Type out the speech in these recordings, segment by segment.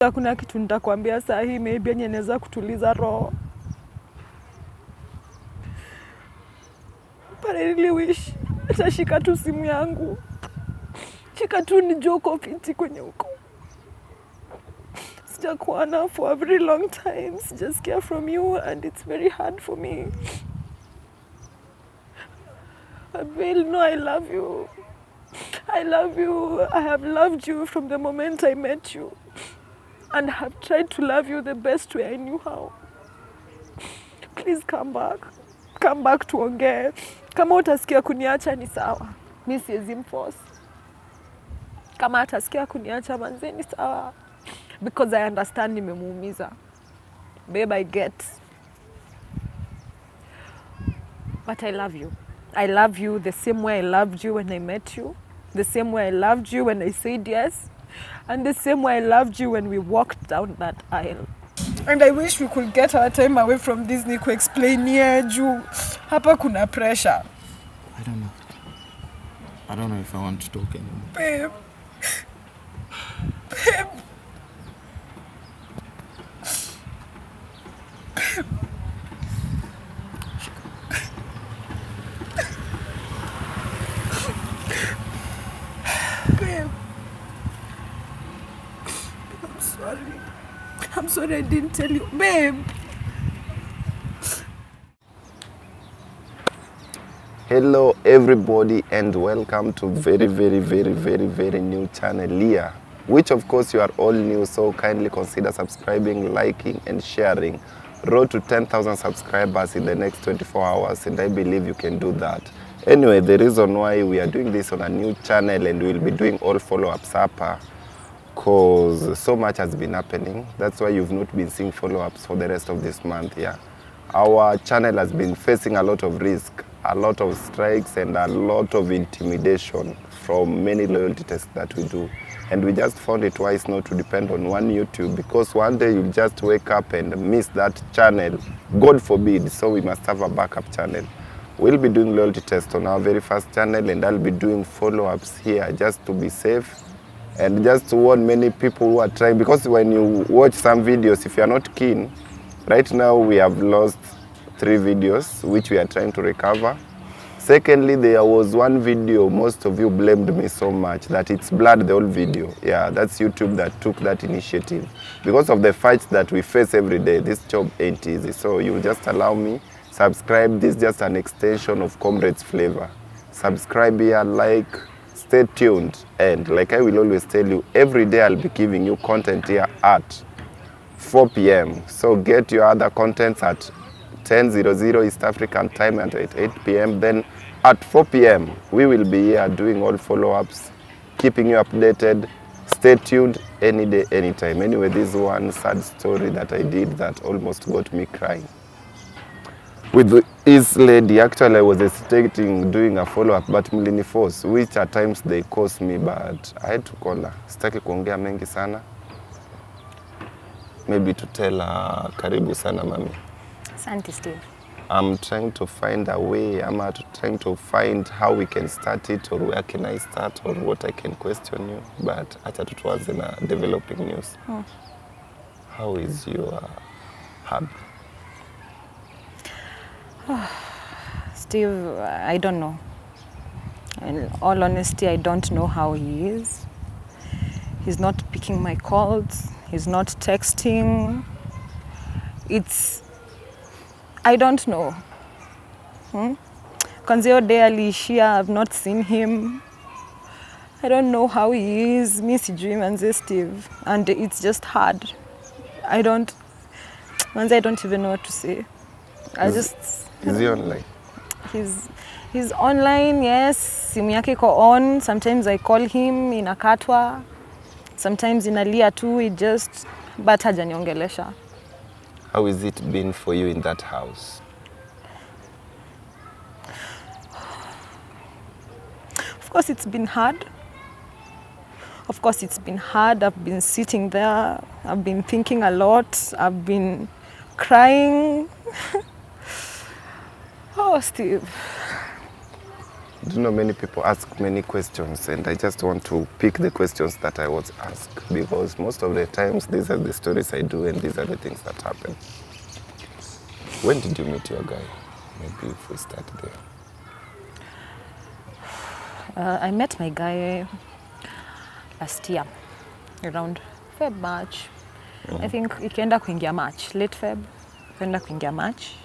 Hakuna kitu nitakwambia saa hii maybe inaweza kutuliza roho. But I really wish atashika tu simu yangu. Shika tu nijue uko fiti kwenye uko. Sijakuona for a very long time. Sijasikia from you and it's very hard for me. Abil, no, I love you. I love you. I have loved you from the moment I met you. And I have tried to love you the best way I knew how. Please come back. Come back tuongee. Kama utasikia kuniacha ni sawa. Mimi siwezi mforce. Kama atasikia kuniacha manze ni sawa. Because I understand nimemuumiza. Babe, I get. But I love you. I love you the same way I loved you when I met you. The same way I loved you when I said yes. And the same way I loved you when we walked down that aisle. And I wish we could get our time away from this ni kuexplainia juu hapa kuna pressure. I don't know. I don't know if I want to talk anymore. Babe. Babe. I'm sorry I didn't tell you. Babe! Hello everybody and welcome to very new channel Leah, which of course you are all new, so kindly consider subscribing, liking and sharing. Road to 10,000 subscribers in the next 24 hours and I believe you can do that. Anyway, the reason why we are doing this on a new channel and we'll be doing all follow-ups up because so much has been happening. That's why you've not been seeing follow-ups for the rest of this month. Yeah, our channel has been facing a lot of risk, a lot of strikes and a lot of intimidation from many loyalty tests that we do, and we just found it wise not to depend on one YouTube, because one day you'll just wake up and miss that channel, God forbid. So we must have a backup channel. We'll be doing loyalty tests on our very first channel and I'll be doing follow-ups here just to be safe and just to warn many people who are trying, because when you watch some videos, if you are not keen, right now we have lost 3 videos which we are trying to recover. Secondly, there was one video most of you blamed me so much that it's blurred the whole video. Yeah, that's YouTube that took that initiative. Because of the fights that we face every day, this job ain't easy. So you'll just allow me, subscribe. This is just an extension of Comrades Flavor. Subscribe here, like, stay tuned, and like I will always tell you, every day I'll be giving you content here at 4 p.m. So get your other contents at 10:00 East African time and at 8 p.m. Then at 4 p.m. we will be here doing all follow-ups, keeping you updated. Stay tuned any day, anytime. Anyway, this is one sad story that I did that almost got me crying. With this lady, actually I was hesitating doing a follow-up, but mlini force, which at times they cost me, but I had to call her. Sitaki kuongea mengi sana. Maybe to tell her, karibu sana mami. Asante Steve. I'm trying to find a way, trying to find how we can start it, or where can I start, or what I can question you, but acha tutuanze na developing news. How is your hub? Steve, I don't know. In all honesty, I don't know how he is. He's not picking my calls. He's not texting. I don't know. Kwanzia day aliishia, I've not seen him. I don't know how he is. Mi sijui manze Steve. And it's just hard. I don't even know what to say. Is he online? He's online, yes. Simu yake iko on. Sometimes I call him, inakatwa. Sometimes inalia tu, but hajaniongelesha. How is it been for you in that house? Of course it's been hard. I've been sitting there. I've been thinking a lot. I've been crying. Oh, Steve. Do you know many people ask many questions, and I just want to pick the questions that I was asked, because most of the times these are the stories I do and these are the things that happen. When did you meet your guy? Maybe if we start there. I met my guy last year, around Feb, March. I think ikienda kuingia March, late Feb, ikienda kuingia March.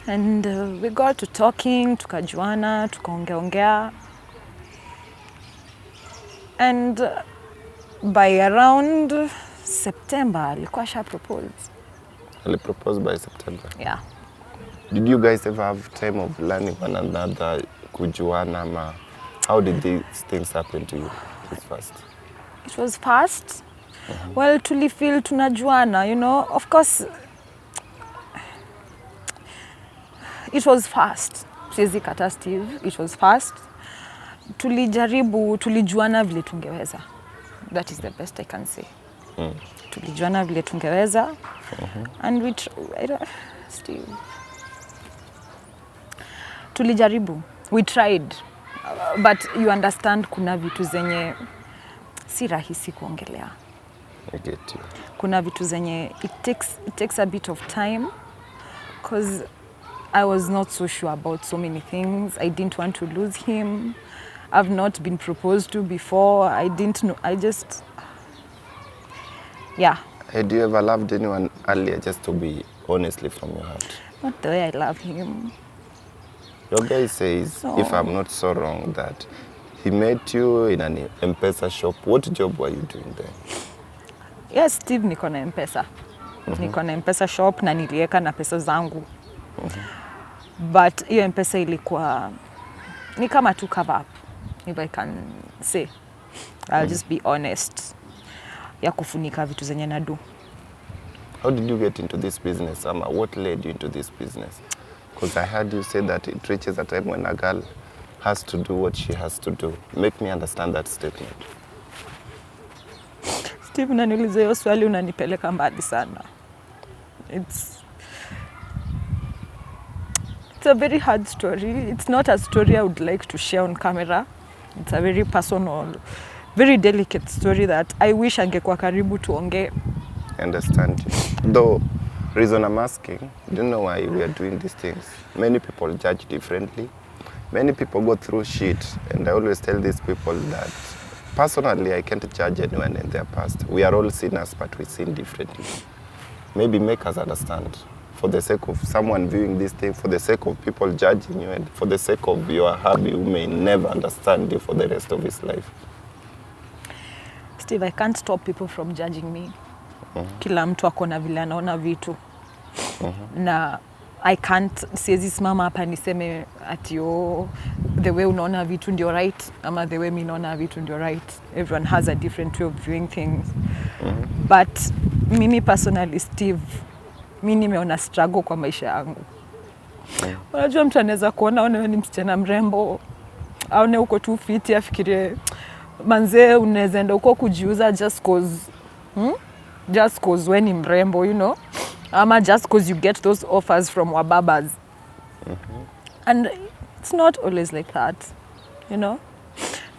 And we got to talking, tukajuana, tukaongea. And by around September, alikuwa sha propose. Ali proposed by September? Yeah. Did you guys ever have time of learning one another, kujuana, ma? How did these things happen to you this fast? It was fast. Well, tulifeel tunajuana, you know. Of course, it was fast. Siwezi kata Steve, it was fast. Tulijuana vile tungeweza. That is the best I can say. Tulijuana vile tungeweza. And Steve. Tulijaribu. We tried. But you understand kuna vitu zenye si rahisi kuongelea. I get you. Kuna vitu zenye it takes a bit of time, because I was not so sure about so many things. I didn't want to lose him. I've not been proposed to before. I didn't know. Yeah. Had you ever loved anyone earlier, just to be honestly from your heart? Not the way I love him. Your guy says, if I'm not so wrong, that he met you in an M-Pesa shop. What job were you doing there? Yes, Steve, niko na M-Pesa. Niko na M-Pesa shop na nilieka na pesa zangu. But hiyo M-Pesa ilikuwa ni kama tu cover up, if I can say. I'll just be honest. Ya kufunika vitu zenye na do. How did you get into this business, Ama? What led you into this business? Because I heard you say that it reaches a time when a girl has to do what she has to do. Make me understand that statement. Steve, unaniuliza hiyo swali unanipeleka mbali sana. It's a very hard story. It's not a story I would like to share on camera. It's a very personal, very delicate story that I wish angekuwa karibu tuongee. I understand you. Though, reason I'm asking, do you know why we are doing these things? Many people judge differently. Many people go through shit, and I always tell these people that personally I can't judge anyone in their past. We are all sinners, but we sin differently. Maybe make us understand, for the sake of someone viewing this thing, for the sake of people judging you, and for the sake of your hubby who may never understand you for the rest of his life. Steve, I can't stop people from judging me. Kila mtu akona vile anaona vitu. Na I can't, siwezi simama hapa niseme ati the way unaona vitu ndio right, ama the way mimi naona vitu ndio right. Everyone has a different way of viewing things. But mimi personally, Steve, mimi nimeona struggle kwa maisha yangu. Unajua mtu anaweza kuona wewe ni msichana mrembo, aone uko tu fit, afikirie manze unaweza enda uko kujiuza just cause when ni mrembo, you know, ama just cause you get those offers from wababas. And it's not always like that, you know.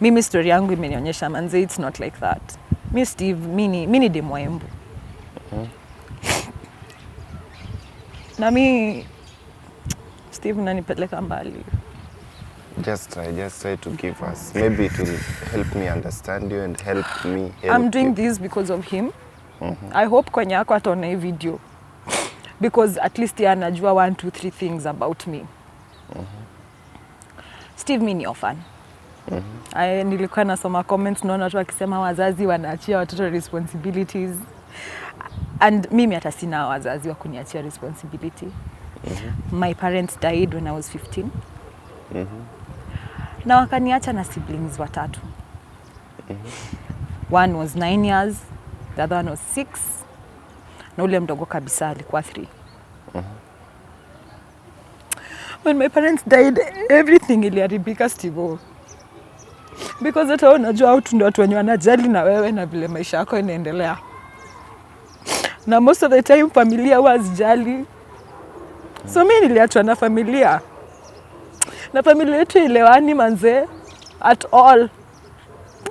Mimi story yangu imenionyesha manze it's not like that. Mi Steve, mimi ni demu Embu. Na mi Steve unanipeleka mbali. Just try to give us. Maybe it will help me understand you and help me help I'm doing you. this because of him. I hope kwenye yako ataona hii video. Because at least yeye anajua 1, 2, 3 things about me. Steve, mimi ni orphan. Nilikuwa nasoma comments naona watu wakisema wazazi wanaachia watoto responsibilities. And mimi hata sina wazazi wa kuniachia responsibility. My parents died when I was 15. Na wakaniacha na siblings watatu. One was 9 years, the other one was 6. Na ule mdogo kabisa alikuwa 3. When my parents died, everything iliharibika, Steve. Because hata unajua watu ndio watu wenye wanajali na wewe na vile maisha yako inaendelea. Na most of the time familia huwa hazijali. So mimi niliachwa na familia. na familia yetu ilewani manze at all.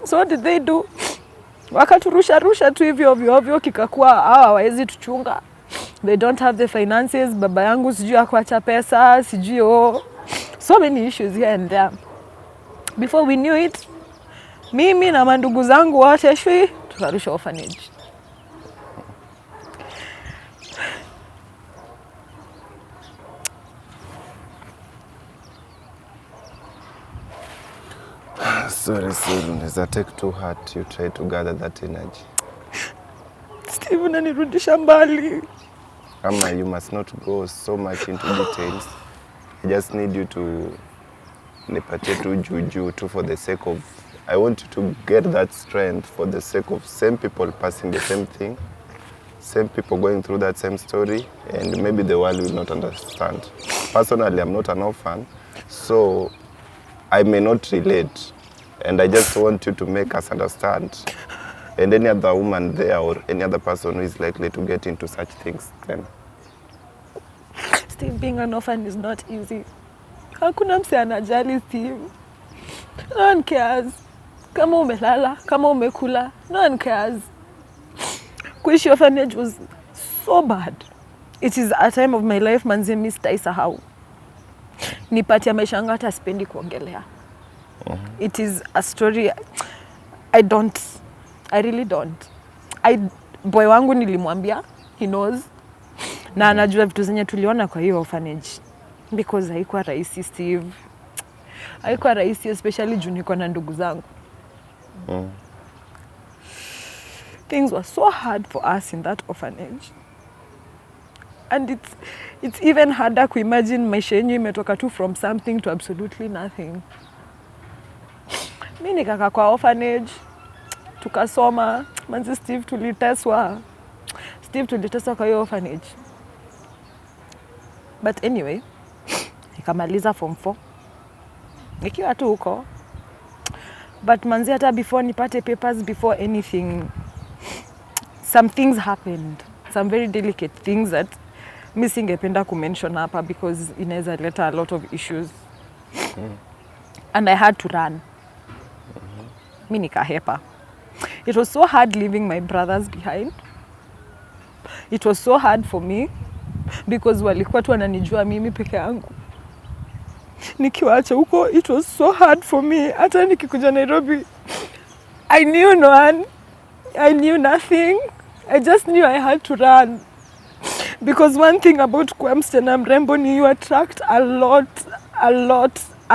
So what did they do? Wakaturusha tu hivyo ovyo kikakuwa hawawezi tuchunga. They don't have the finances. Baba yangu sijui akuacha pesa, sijui so many issues here and there. Before we knew it, mimi na mandugu zangu wote tukarusha orphanage. Sorry, does that take too hard? You try to gather that energy. Steve, unanirudisha mbali. Ama, you must not go so much into details. I just need you to nipatie tu juju tu for the sake of, I want you to get that strength for the sake of same people passing the same thing, same people going through that same story, and maybe the world will not understand. Personally, I'm not an orphan, so I may not relate, and I just want you to make us understand. And any other woman there or any other person who is likely to get into such things, then. Steve, being an orphan is not easy. Hakuna mse anajali, Steve. No one cares. Kama umelala, kama umekula, no one cares. Kuishi orphanage was so bad. It is a time of my life manze mimi sitaisahau. Nipatia maisha yangu hata sipendi kuongelea. It is a story I really don't. Boy wangu nilimwambia, he knows. Na anajua vitu zenye tuliona kwa hiyo orphanage. Because haikuwa rahisi, Steve. Haikuwa rahisi, especially juu niko na ndugu zangu. Things were so hard for us in that orphanage. And it's even harder to imagine maisha yenyu imetoka tu from something to absolutely nothing. Mimi nikakaa kwa orphanage, tukasoma, manzi Steve tuliteswa. Kwa hiyo orphanage. But anyway, nikamaliza form 4. Nikiwa tu huko. But manzi hata before nipate papers, before anything, some things happened. Some very delicate things that mimi singependa kumention hapa because inaweza leta a lot of issues. And I had to run. Mimi nikahepa. It was so hard leaving my brothers behind. It was so hard for me because walikuwa tu wananijua mimi peke yangu. Nikiwaacha huko, it was so hard for me. Hata nikikuja Nairobi, I knew no one. I knew nothing. I just knew I had to run. Because one thing about kuwa msichana mrembo ni you attract a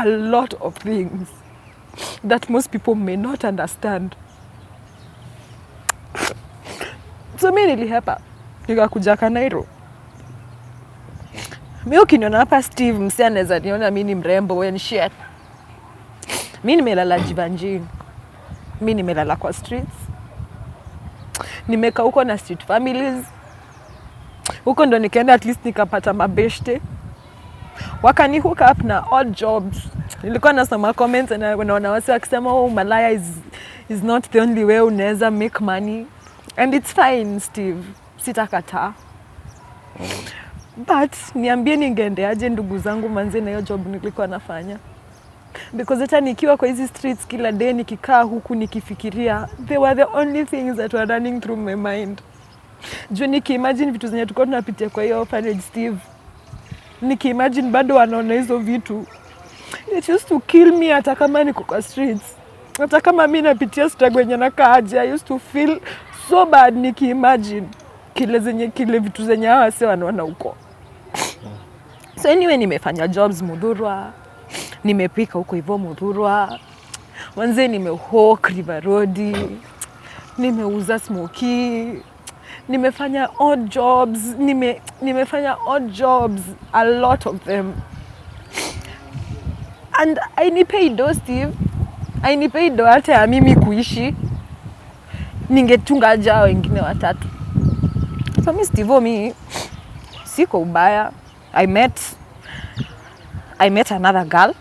lot of things that most people may not understand. So mimi nilihepa. Nikakuja Kanairo. Mimi ukiniona hapa Steve, msi anaweza niona mimi ni mrembo when shit. Mimi nimelala Jivanjini. Mimi nimelala kwa streets. Nimekaa huko na street families. Huko ndo nikaenda at least nikapata mabeshte. Wakani hook up na odd jobs. Nilikuwa nasoma comments na wanaona wasi wakisema malaya is not the only way unaweza make money. And it's fine, Steve. Sitakataa. But niambie ningeendeaje ndugu zangu manze na hiyo job nilikuwa nafanya. Because hata nikiwa kwa hizi streets kila day nikikaa huku nikifikiria, they were the only things that were running through my mind. Juu nikiimagine vitu zenye tulikuwa tunapitia kwa hiyo orphanage, Steve. Nikiimagine bado wanaona hizo vitu. It used to kill me hata kama niko kwa streets. Hata kama mimi napitia struggle yenye nakaa aje, I used to feel so bad nikiimagine kile vitu zenye hawa sio wanaona huko. So anyway, nimefanya jobs Muthurwa. Nimepika huko hivyo Muthurwa. Wanze nimehawk River Road. Nimeuza smoky. Nimefanya odd jobs. Nimefanya odd jobs, a lot of them. And I nipaid do, Steve. I nipaid do hata ya mimi kuishi. Ningetunga jao wengine watatu. So mimi Steve, mimi siko ubaya. I met another girl.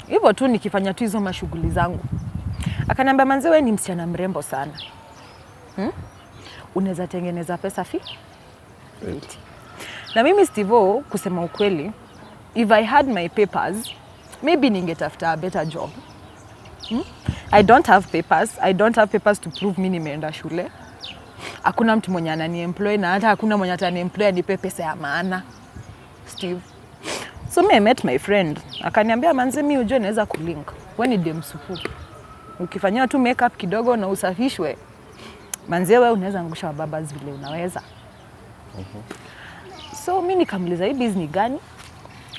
Hivyo tu nikifanya tu hizo mashughuli zangu. Akaniambia manze wewe ni msichana mrembo sana. Unaweza tengeneza pesa fiti. Na mimi Steve, kusema ukweli, if I had my papers, maybe ningetafuta a better job. I don't have papers to prove mimi nimeenda shule. Hakuna mtu mwenye ananiemploy na hata hakuna mwenye ataniemploy anipe pesa ya maana. Steve. So I met my friend. Akaniambia manze mimi ujue naweza kulink. Wewe ni dem supu. Ukifanywa tu makeup kidogo na usafishwe. Manze wewe unaweza angusha baba vile unaweza. So mimi nikamuliza hii business ni gani?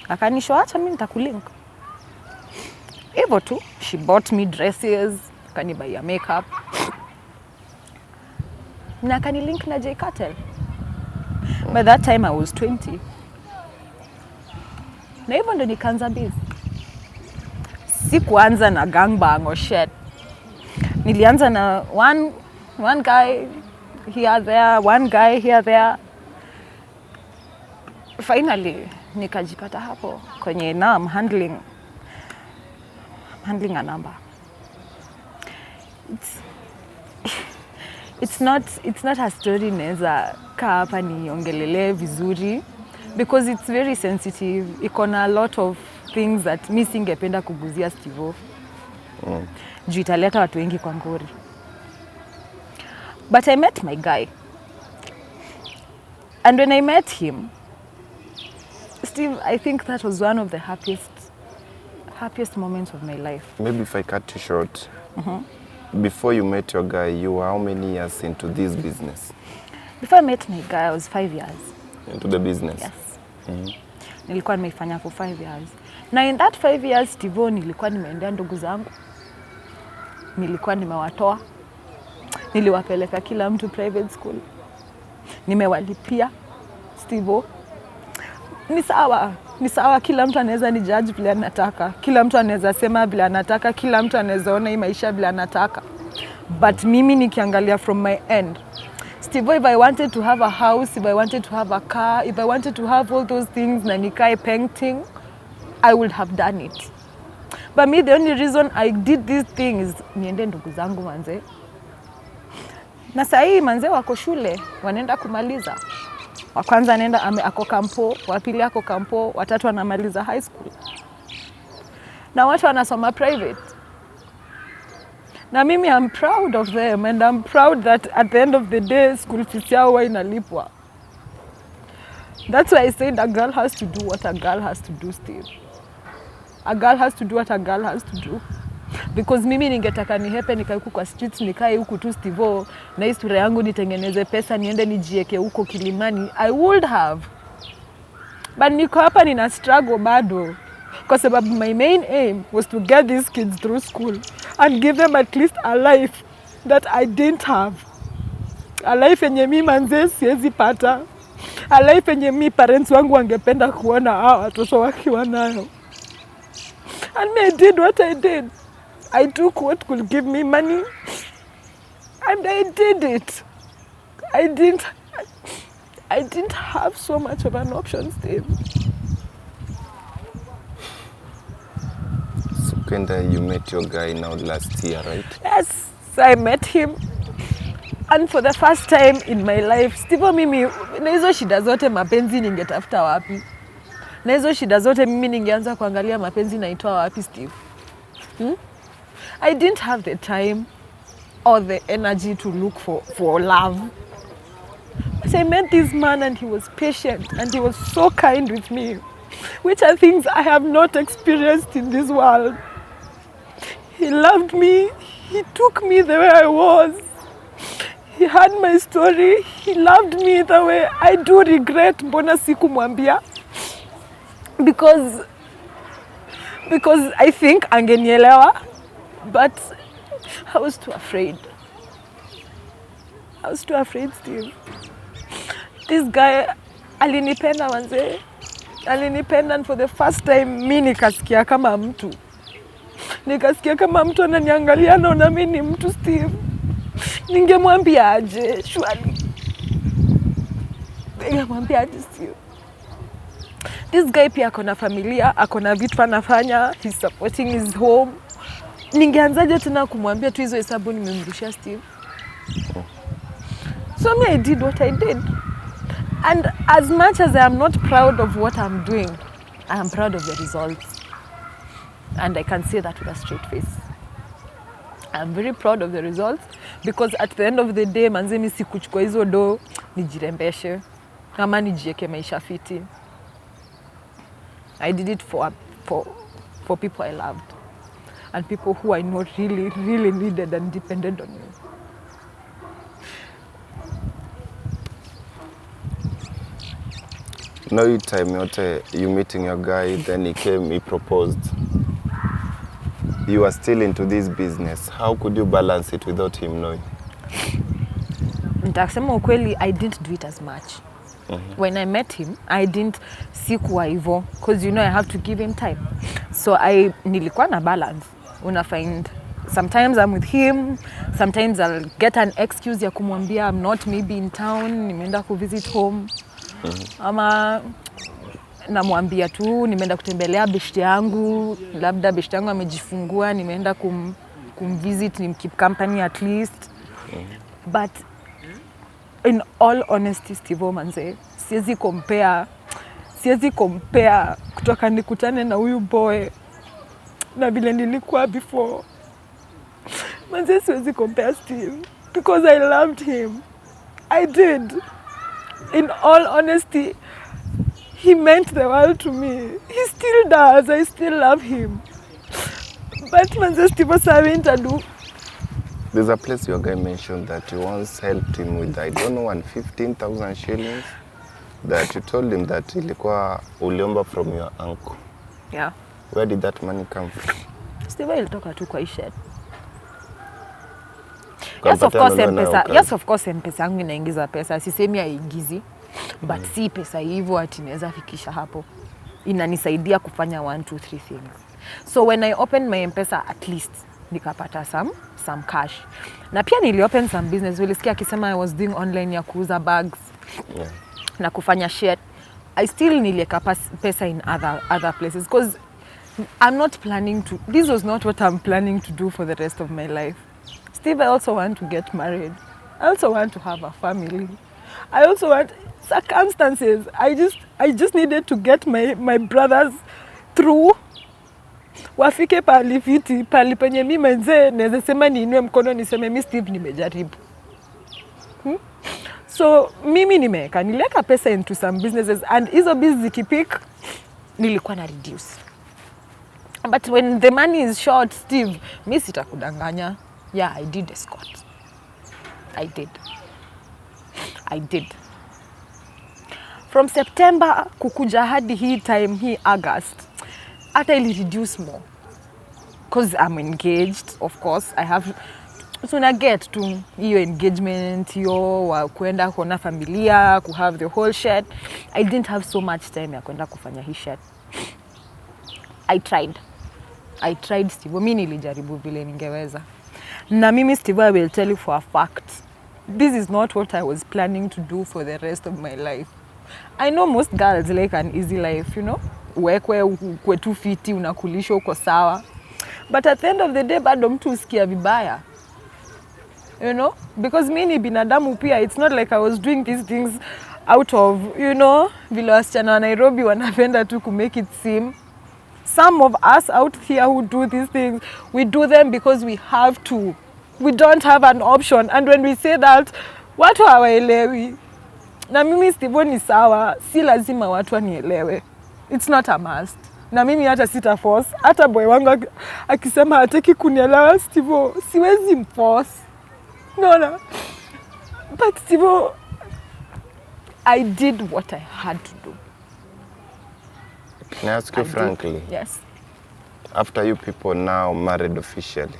Akanishoa acha mimi nitakulink. Hivyo tu, she bought me dresses, akanibuy makeup. Na akanilink na J Cartel. By that time I was 20. Na hivyo ndo nikaanza biz. Sikuanza na gangbang or shit. Nilianza na one guy here there, one guy here there. Finally nikajipata hapo kwenye now I'm handling a number. It's not a story naweza kaa hapa niongelele vizuri because it's very sensitive. Iko na a lot of things that mimi singependa kuguzia Steve. Juu italeta watu wengi kwa ngori. But I met my guy. And when I met him, Steve, I think that was one of the happiest moments of my life. Maybe if I cut you short, before you met your guy, you were how many years into this business? Before I met my guy, I was 5 years. Into the business? Yes. Nilikuwa nimeifanya for 5 years. Na in that 5 years, Steve, nilikuwa nimeendea ndugu zangu. Nilikuwa nimewatoa. Niliwapeleka kila mtu private school. Nimewalipia Steve. Ni sawa kila mtu anaweza ni judge vile anataka. Kila mtu anaweza sema vile anataka, kila mtu anaweza ona hii maisha vile anataka. But mimi nikiangalia from my end, Steve, if I wanted to have a house, if I wanted to have a car, if I wanted to have all those things na nikae painting, I would have done it. But me, the only reason I did these things, niende ndugu zangu manze. Na saa hii manze wako shule, wanaenda kumaliza. Wa kwanza anaenda ako kampo, wa pili ako kampo, watatu wanamaliza high school. Na watu wanasoma private. Na mimi I'm proud of them and I'm proud that at the end of the day school fees yao huwa inalipwa. That's why I said a girl has to do what a girl has to do, Steve. A girl has to do what a girl has to do. Because mimi ningetaka nihepe nikae huku kwa streets, nikae huku tu Steve, na historia yangu nitengeneze pesa niende nijieke huko Kilimani, I would have. But niko hapa nina struggle bado. Kwa sababu my main aim was to get these kids through school and give them at least a life that I didn't have. A life yenye mimi manze siwezi pata. A life yenye mimi parents wangu wangependa kuona hao watoto wakiwa nayo. And I did what I did. I took what could give me money and I did it. I didn't have so much of an option, Steve. So Kenda, you met your guy now last year, right? Yes, I met him. And for the first time in my life, Steve, mimi, na hizo shida zote mapenzi ningetafuta wapi? Na hizo shida zote mimi ningeanza kuangalia mapenzi naitoa wapi, Steve? I didn't have the time or the energy to look for love. But I met this man and he was patient and he was so kind with me, which are things I have not experienced in this world. He loved me, he took me the way I was. He heard my story, he loved me the way I do regret mbona sikumwambia. Because I think angenielewa. But I was too afraid. Steve. This guy alinipenda manze. Alinipenda and for the first time mimi nikasikia kama mtu. Nikasikia kama mtu ananiangalia na mimi ni mtu, Steve. Ningemwambia aje, surely. Ningemwambia aje, Steve. This guy pia akona familia, akona vitu anafanya, he's supporting his home. Ningeanzaje tena kumwambia tu hizo hesabu nimemrushia Steve. So me, I did what I did. And as much as I am not proud of what I'm doing, I am proud of the results. And I can say that with a straight face. I'm very proud of the results because at the end of the day manze mi sikuchukua hizo do nijirembeshe ama nijieke maisha fiti. I did it for people I loved and people who I know really needed and depended on me. No, you time yote you meeting your guy, then he came, he proposed. You are still into this business. How could you balance it without him knowing? Nitasema ukweli, I didn't do it as much. When I met him, I didn't sikuwa hivyo because you know I have to give him time. So nilikuwa na balance. Una find sometimes I'm with him, sometimes I'll get an excuse ya kumwambia I'm not maybe in town, nimeenda ku visit home. Ama namwambia tu nimeenda kutembelea beshte yangu, labda beshte yangu amejifungua, nimeenda kumvisit, nimkeep company at least. But in all honesty, Steve manze, siwezi compare kutoka nikutane na huyu boy na vile nilikuwa before. Manze, siwezi compare Steve because I loved him. I did. In all honesty, he meant the world to me. He still does. I still love him. But manze, Steve do. There's a place your guy mentioned that you once helped him with, I don't know, 15,000 shillings. That you told him that ilikuwa uliomba from your uncle. Yeah. Where did that money come from? Steve ilitoka tu kwa ishet. Yes, of course M-Pesa yangu inaingiza pesa. Sisemi haiingizi. But si pesa hivyo ati naweza fikisha hapo. Inanisaidia kufanya 1, 2, 3 things. So when I opened my M-Pesa, at least nikapata some cash. Na pia niliopen some business. Ulisikia akisema I was doing online ya kuuza bags. Yeah. Na kufanya shit. I still nilieka pesa in other places because I'm not planning to, this was not what I'm planning to do for the rest of my life. Steve, I also want to get married. I also want to have a family. I also want circumstances. I just needed to get my brothers through. Wafike pali fiti, pali penye mimi mwenze naweza sema niinue mkono niseme mimi Steve nimejaribu. So mimi niliweka pesa into some businesses and hizo business zikipik nilikuwa na reduce. But when the money is short, Steve, mimi sitakudanganya. Yeah, I did escort. I did. From September kukuja hadi hii time hii August, hata ili reduce more. Because I'm engaged, of course. I have so na get to hiyo engagement, hiyo kuenda kuona familia, ku have the whole shit. I didn't have so much time ya kwenda kufanya hii shit. I tried Steve. Mimi nilijaribu vile ningeweza. Na mimi Steve, I will tell you for a fact, this is not what I was planning to do for the rest of my life. I know most girls like an easy life, you know? Uwekwe tu fiti, unakulisha uko sawa. But at the end of the day, bado mtu usikia vibaya. You know? Because mimi ni binadamu pia, it's not like I was doing these things out of, you know, vile wasichana wa Nairobi wanapenda tu ku make it seem. Some of us out here who do these things, we do them because we have to. We don't have an option. And when we say that, watu hawaelewi. Na mimi Steve ni sawa, si lazima watu wanielewe. It's not a must. Na mimi hata sita force. Hata boy wangu akisema hataki kunielewa Steve, siwezi mforce. No. But Steve, I did what I had to do. Can I ask you frankly? Yes. After you people now married officially,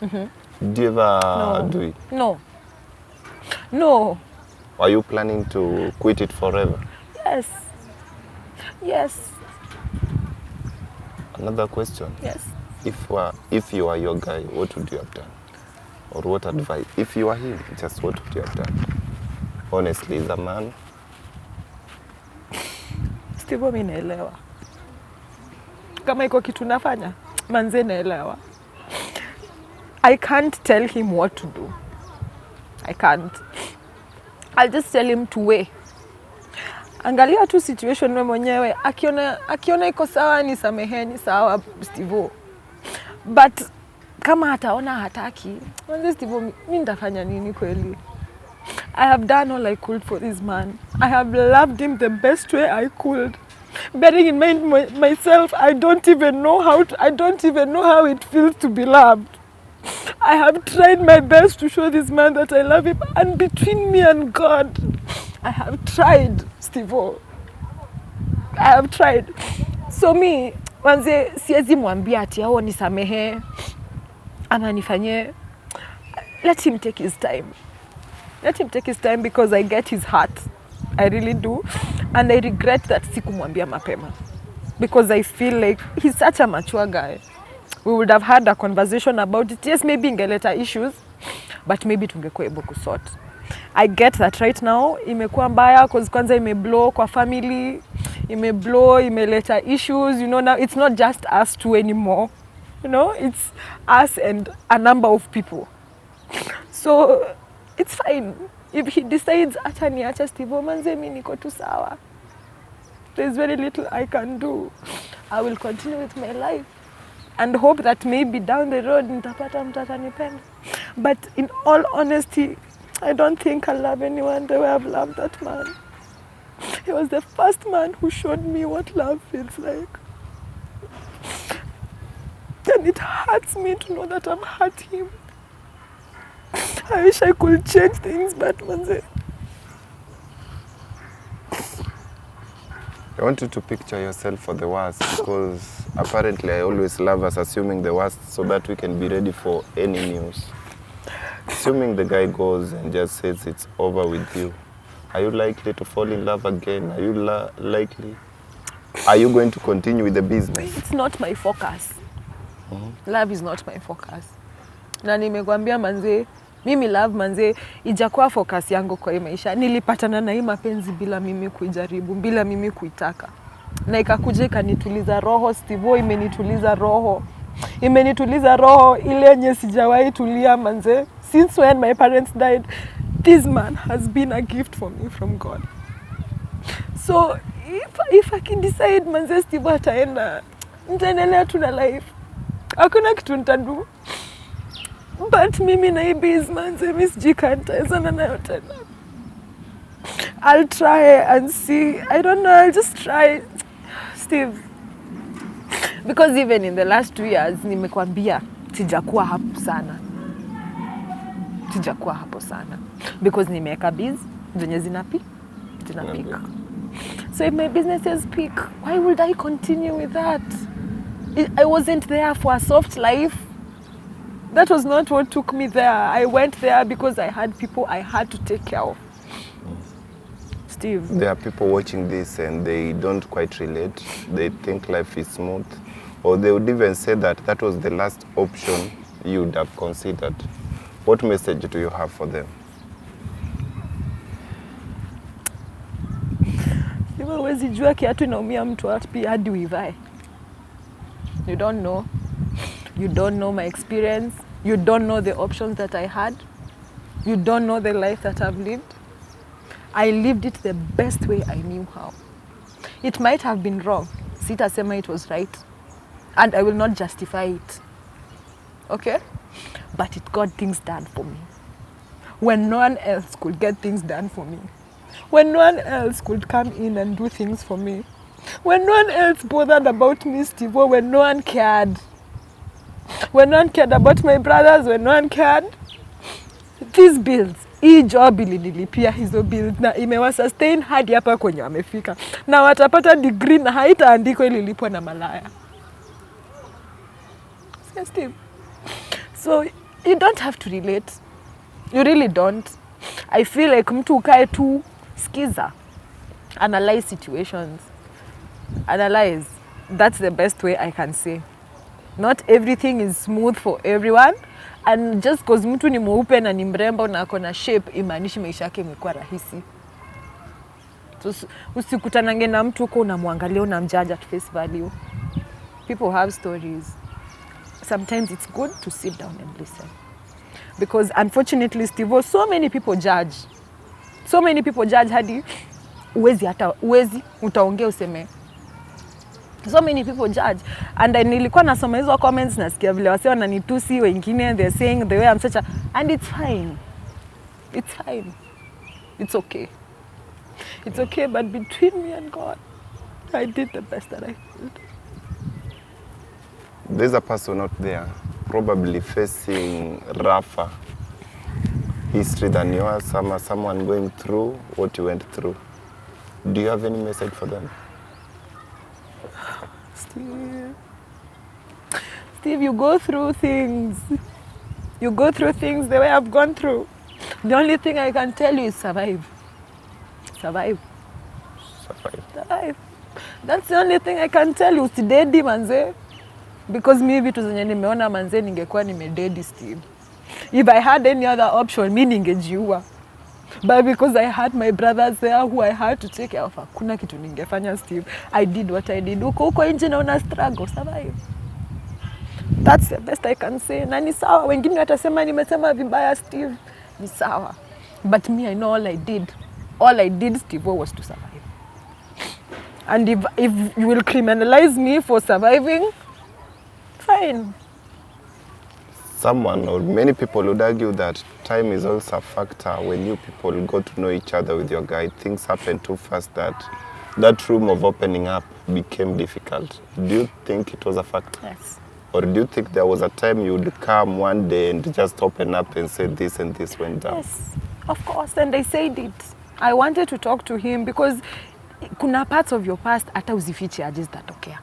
do you ever do it? No. Are you planning to quit it forever? Yes. Another question. Yes. If you are your guy, what would you have done? Or what advice? If you are him, just what would you have done? Honestly, the man. Steve, mimi naelewa. Kama iko kitu nafanya, manze naelewa. I can't tell him what to do. I can't. I'll just tell him to weigh. Angalia tu situation wewe mwenyewe, akiona iko sawa ni sameheni, sawa Steve. But kama hataona hataki, Steve, mimi nitafanya nini kweli? I have done all I could for this man. I have loved him the best way I could. Bearing in mind myself, I don't even know how it feels to be loved. I have tried my best to show this man that I love him, and between me and God, I have tried, Steve. I have tried. So me, wanze siwezi mwambia ati au nisamehe ama nifanye. Let him take his time. Let him take his time because I get his heart. I really do. And I regret that sikumwambia mapema. Because I feel like he's such a mature guy. We would have had a conversation about it. Yes, maybe ingeleta issues, but maybe tungekuwa able kusort. I get that right now imekuwa mbaya because kwanza imeblow kwa family, imeblow, imeleta issues. You know, now it's not just us two anymore. You know, it's us and a number of people. So it's fine. If he decides acha niacha Steve, manze mimi niko tu sawa. There's very little I can do. I will continue with my life and hope that maybe down the road nitapata mtu atanipenda. But in all honesty, I don't think I love anyone the way I've loved that man. He was the first man who showed me what love feels like. And it hurts me to know that I've hurt him. I wish I could change things, but manze. I want you to picture yourself for the worst, because apparently I always love us assuming the worst so that we can be ready for any news. Assuming the guy goes and just says it's over with you, are you likely to fall in love again? Are you likely? Are you going to continue with the business? It's not my focus. Love is not my focus. Na nimekwambia manze, mimi love manze, ijakuwa focus yangu kwa hii maisha. Nilipatana na hii mapenzi bila mimi kuijaribu, bila mimi kuitaka. Na ikakuja ikanituliza roho, Steve, imenituliza roho. Imenituliza roho ile yenye sijawahi tulia manze. Since when my parents died, this man has been a gift for me from God. So if I can decide manze Steve ataenda, nitaendelea tu na life. Hakuna kitu nitadu. But mimi na hii manze mimi sijikantazana nayo tena. I'll try and see. I don't know, I'll just try, Steve. Because even in the last 2 years, nimekwambia sijakuwa hapo sana. Sijakuwa hapo sana. Because nimeweka biz, zenye zinapika. So if my businesses peak, why would I continue with that? I wasn't there for a soft life. That was not what took me there. I went there because I had people I had to take care of. Steve. There are people watching this and they don't quite relate. They think life is smooth. Or they would even say that that was the last option you would have considered. What message do you have for them? Wewe huwezi jua kiatu inaumia mtu wapi hadi uivae. You don't know. You don't know my experience. You don't know the options that I had. You don't know the life that I've lived. I lived it the best way I knew how. It might have been wrong. Sitasema it was right. And I will not justify it. Okay? But it got things done for me. When no one else could get things done for me. When no one else could come in and do things for me. When no one else bothered about me, Steve, when no one cared. When no one cared about my brothers, when no one cared. These bills, hii job ilinilipia hizo bills na imewa sustain hadi hapa kwenye wamefika. Na watapata degree na haitaandikwa ililipwa na malaya. Yes, Steve. So you don't have to relate. You really don't. I feel like mtu ukae tu, skiza. Analyze situations. Analyze. That's the best way I can say. Not everything is smooth for everyone. And just because mtu ni mweupe na ni mrembo na ako na shape, imaanishi maisha yake imekuwa rahisi. So, usikutanange na mtu uko unamwangalia unamjudge at face value. People have stories. Sometimes it's good to sit down and listen. Because unfortunately, Steve, so many people judge. So many people judge hadi uwezi utaongea useme. So many people judge, and nilikuwa nasoma hizo comments nasikia vile wase wananitusi wengine, they're saying the way I'm such a, and it's fine, it's okay, but between me and God, I did the best that I could. There's a person out there probably facing rougher history than yours, someone going through what you went through. Do you have any message for them? Steve, you go through things. You go through things the way I've gone through. The only thing I can tell you is survive. Survive. That's the only thing I can tell you. Usidedi manze. Because mi vitu zenye nimeona manze ningekuwa nimededi Steve. If I had any other option, mi ningejiua. But because I had my brothers there who I had to take care of, hakuna kitu ningefanya Steve. I did what I did. Huko nje na una struggle, survive. That's the best I can say. Na ni sawa, wengine watasema nimesema vibaya Steve. Ni sawa. But me, I know all I did Steve, was to survive. And if you will criminalize me for surviving, fine. Someone or many people would argue that time is also a factor. When you people got to know each other with your guy, things happen too fast that room of opening up became difficult. Do you think it was a factor? Yes. Or do you think there was a time you would come one day and just open up and say this and this went down? Yes, of course, and I said it. I wanted to talk to him because kuna parts of your past hata uzifiche aje zitatokea.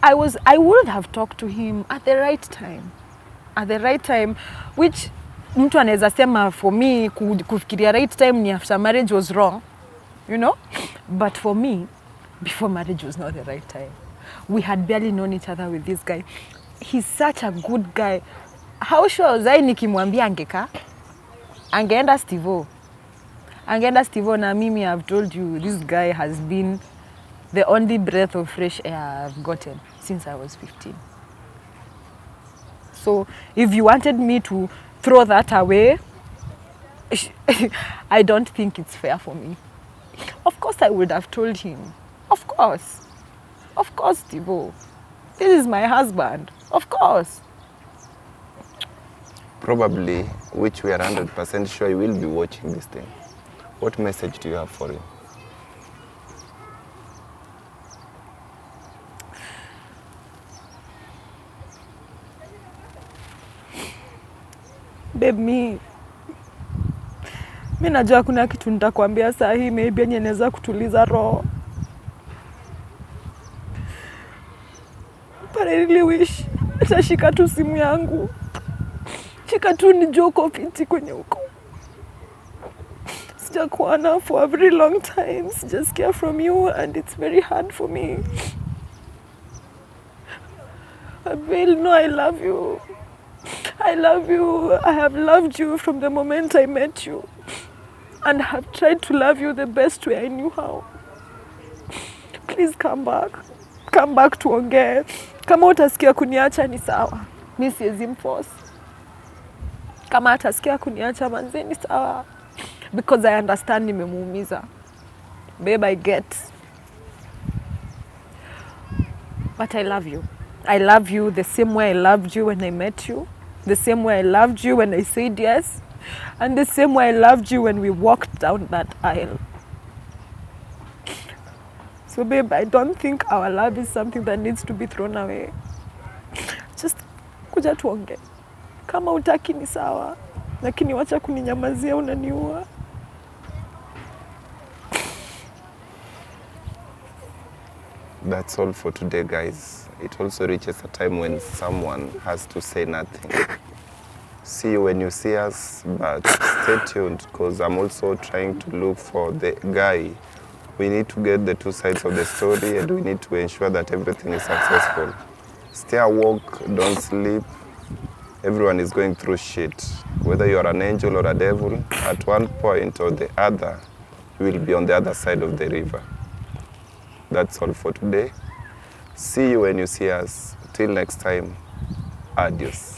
I would have talked to him at the right time, which mtu anaweza sema for me kufikiria right time ni after marriage was wrong, you know, but for me before marriage was not the right time. We had barely known each other with this guy. He's such a good guy. How sure was I nikimwambia angeenda Steve-O na mimi, I've told you this guy has been the only breath of fresh air I've gotten since I was 15. So if you wanted me to throw that away, I don't think it's fair for me. Of course I would have told him. Of course, Steve-O. This is my husband. Of course. Probably, which we are 100% sure you will be watching this thing. What message do you have for him? Babe, mi najua kuna kitu nitakwambia saa hii maybe yenye inaweza kutuliza roho. But I really wish atashika tu simu yangu. Shika tu nijue uko fiti kwenye huko. Sijakuona for a very long time. Sijasikia from you and it's very hard for me. Abil, no, I love you. I love you. I have loved you from the moment I met you. And I have tried to love you the best way I knew how. Please come back. Come back tuongee. Kama utasikia kuniacha ni sawa. Mi siwezi mforce. Kama atasikia kuniacha manze ni sawa. Because I understand nimemuumiza. Babe, I get. But I love you. I love you the same way I loved you when I met you. The same way I loved you when I said yes. And the same way I loved you when we walked down that aisle. So babe, I don't think our love is something that needs to be thrown away. Just kuja tuongee. Kama utaki ni sawa. Lakini wacha kuninyamazia, unaniua. That's all for today, guys. It also reaches a time when someone has to say nothing. See you when you see us, but stay tuned because I'm also trying to look for the guy. We need to get the two sides of the story and we need to ensure that everything is successful. Stay awoke, don't sleep. Everyone is going through shit. Whether you're an angel or a devil, at one point or the other, you will be on the other side of the river. That's all for today. See you when you see us. Till next time, adios.